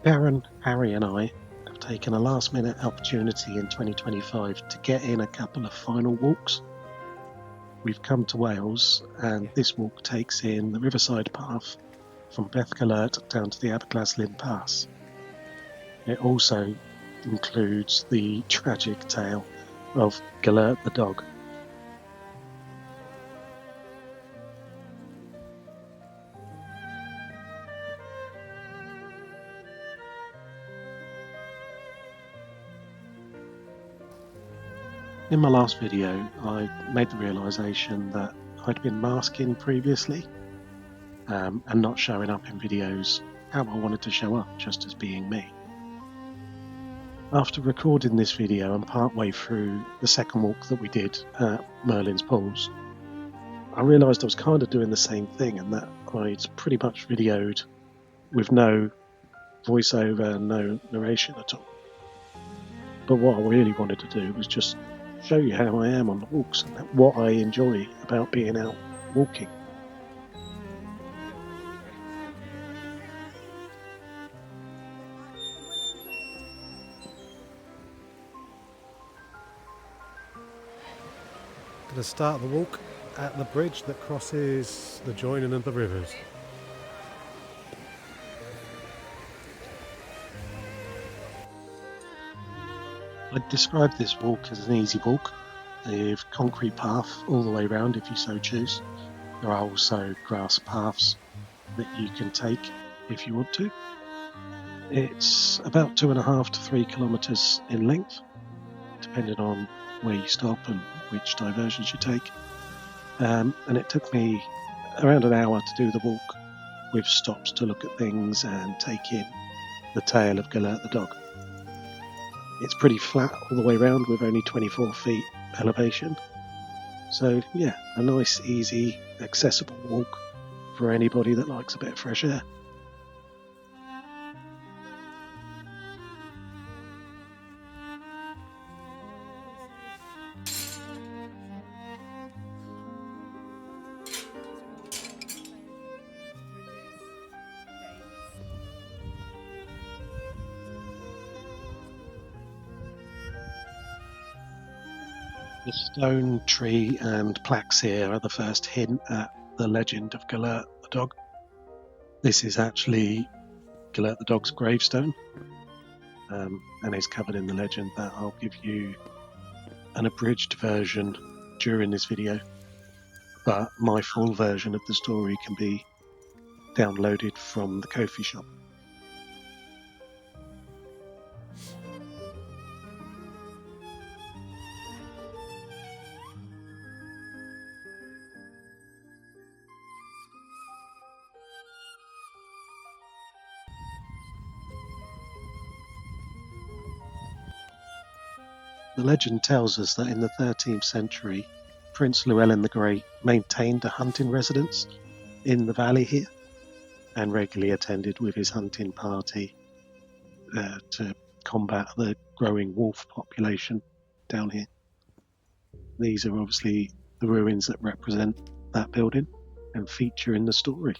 Karen, Harry and I have taken a last-minute opportunity in 2025 to get in a couple of final walks. We've come to Wales, and this walk takes in the riverside path from Beddgelert down to the Aberglaslyn Pass. It also includes the tragic tale of Gelert the dog. In my last video, I made the realisation that I'd been masking previously and not showing up in videos how I wanted to show up, just as being me. After recording this video and partway through the second walk that we did at Merlin's Pools, I realised I was kind of doing the same thing, and that I'd pretty much videoed with no voiceover, no narration at all. But what I really wanted to do was just show you how I am on the walks and what I enjoy about being out walking. Going to start the walk at the bridge that crosses the joining of the rivers. I'd describe this walk as an easy walk, with concrete path all the way around if you so choose. There are also grass paths that you can take if you want to. It's about 2.5 to 3 kilometres in length, depending on where you stop and which diversions you take. And it took me around an hour to do the walk, with stops to look at things and take in the tale of Gelert the dog. It's pretty flat all the way around with only 24 feet elevation. So yeah, a nice, easy, accessible walk for anybody that likes a bit of fresh air. The stone, tree and plaques here are the first hint at the legend of Gelert the dog. This is actually Gelert the dog's gravestone, and is covered in the legend that I'll give you an abridged version during this video, but my full version of the story can be downloaded from the Ko-fi shop. The legend tells us that in the 13th century, Prince Llewellyn the Great maintained a hunting residence in the valley here and regularly attended with his hunting party to combat the growing wolf population down here. These are obviously the ruins that represent that building and feature in the story.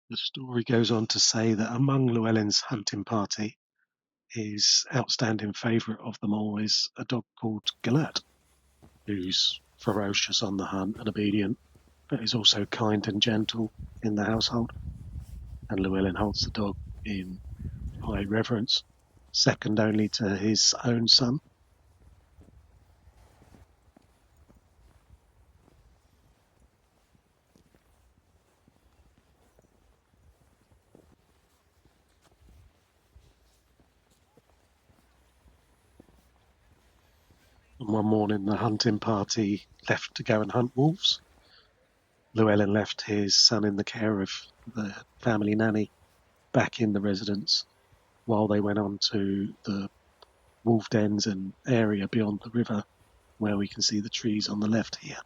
The story goes on to say that among Llewellyn's hunting party, his outstanding favourite of them all is a dog called Gelert, who's ferocious on the hunt and obedient, but is also kind and gentle in the household. And Llewellyn holds the dog in high reverence, second only to his own son. And one morning the hunting party left to go and hunt wolves. Llewellyn left his son in the care of the family nanny back in the residence while they went on to the wolf dens and area beyond the river where we can see the trees on the left here.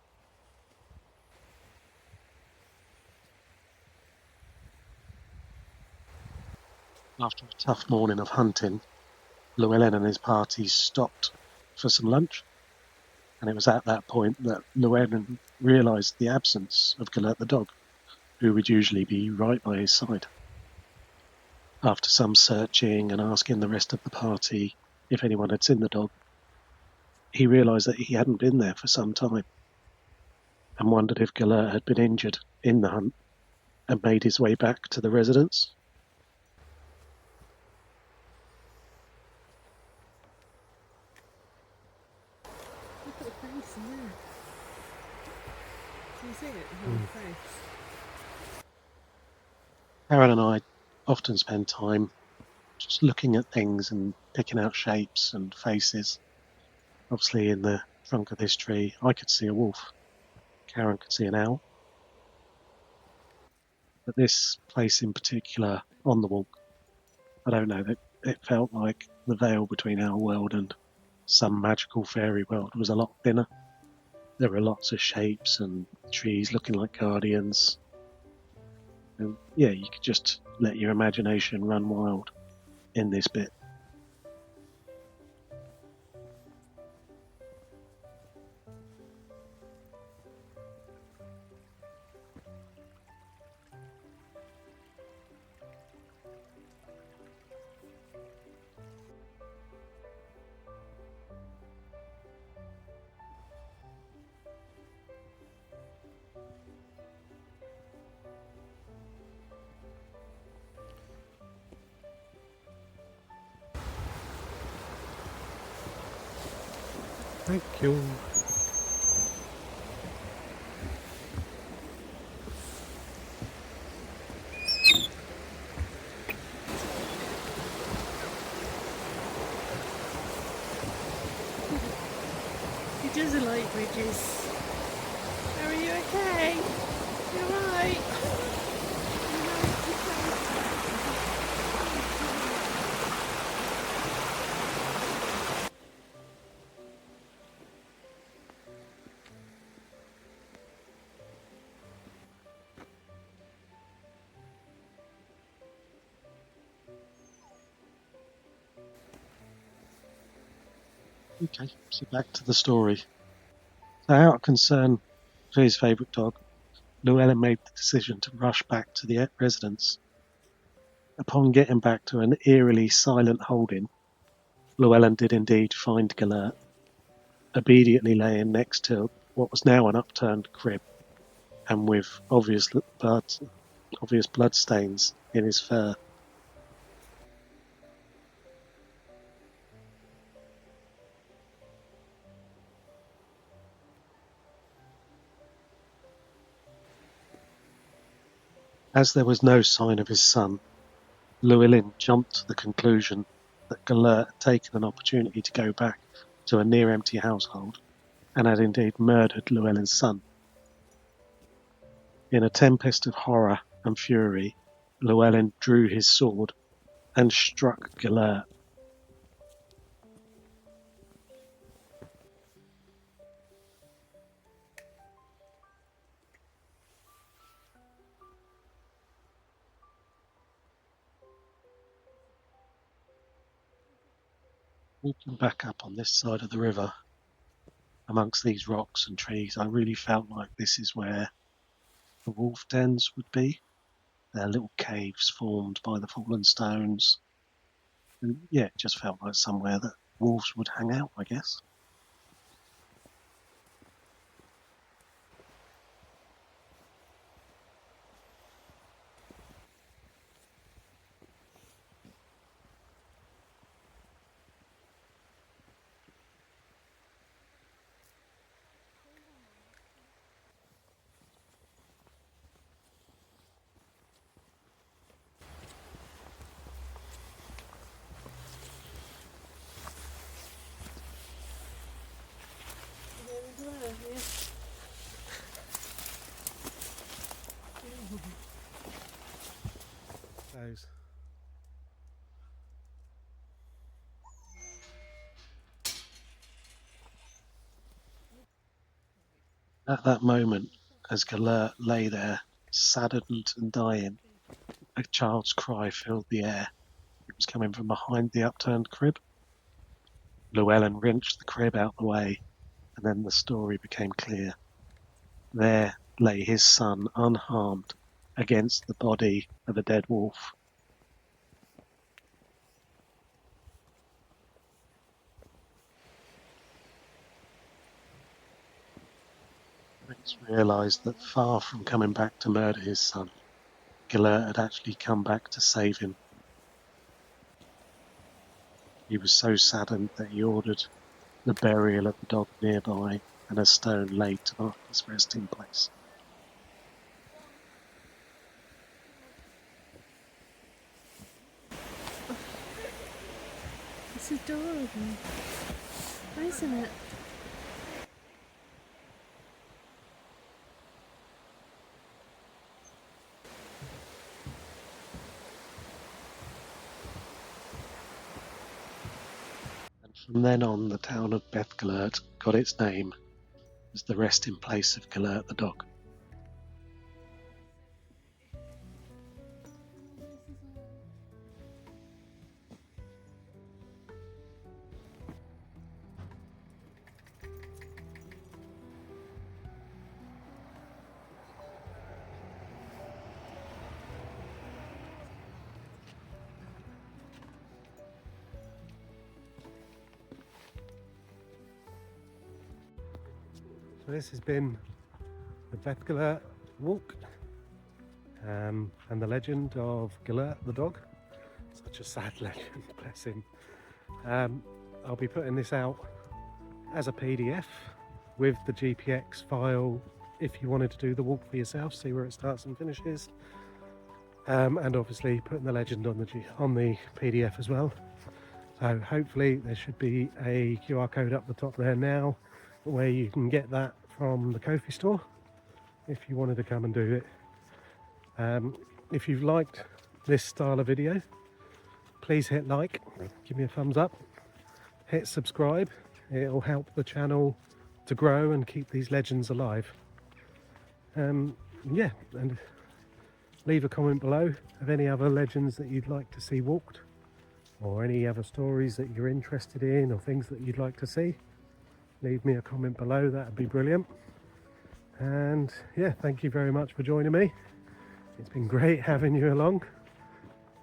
After a tough morning of hunting, Llewellyn and his party stopped for some lunch And it was at that point that Llewellyn realised the absence of Gelert the dog, who would usually be right by his side. After some searching and asking the rest of the party if anyone had seen the dog, he realised that he hadn't been there for some time, and wondered if Gelert had been injured in the hunt and made his way back to the residence. Look at the face in there. Can you see it? The face. Karen and I often spend time just looking at things and picking out shapes and faces. Obviously, in the trunk of this tree, I could see a wolf. Karen could see an owl. But this place in particular, on the walk, I don't know, it felt like the veil between our world and some magical fairy world was a lot thinner. There were lots of shapes and trees looking like guardians. And yeah, you could just let your imagination run wild in this bit. Thank you. He doesn't like bridges. Are you okay? You alright? Okay, so back to the story. So out of concern for his favourite dog, Llewellyn made the decision to rush back to the residence. Upon getting back to an eerily silent holding, Llewellyn did indeed find Gelert, obediently laying next to what was now an upturned crib, and with obvious blood stains in his fur. As there was no sign of his son, Llewellyn jumped to the conclusion that Gelert had taken an opportunity to go back to a near-empty household and had indeed murdered Llewellyn's son. In a tempest of horror and fury, Llewellyn drew his sword and struck Gelert. Walking back up on this side of the river, amongst these rocks and trees, I really felt like this is where the wolf dens would be. They're little caves formed by the fallen stones. And yeah, it just felt like somewhere that wolves would hang out, I guess. Those. At that moment, as Gelert lay there, saddened and dying, a child's cry filled the air. It was coming from behind the upturned crib. Llewellyn wrenched the crib out the way and then the story became clear. There lay his son unharmed against the body of a dead wolf. Prince realised that far from coming back to murder his son, Gelert had actually come back to save him. He was so saddened that he ordered the burial of the dog nearby and a stone laid to mark his resting place. It's adorable, isn't it? And from then on, the town of Beddgelert got its name as the resting place of Gelert the dog. So this has been the Beddgelert walk and the legend of Gelert the dog. Such a sad legend, bless him. I'll be putting this out as a PDF with the GPX file if you wanted to do the walk for yourself, see where it starts and finishes. And obviously putting the legend on the PDF as well. So hopefully there should be a QR code up the top there now where you can get that from the Ko-fi store if you wanted to come and do it. If you've liked this style of video, please hit like, give me a thumbs up, hit subscribe. It'll help the channel to grow and keep these legends alive. Yeah, and leave a comment below of any other legends that you'd like to see walked, or any other stories that you're interested in, or things that you'd like to see. Leave me a comment below, that would be brilliant. And yeah, thank you very much for joining me. It's been great having you along,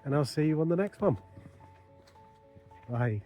and I'll see you on the next one. Bye.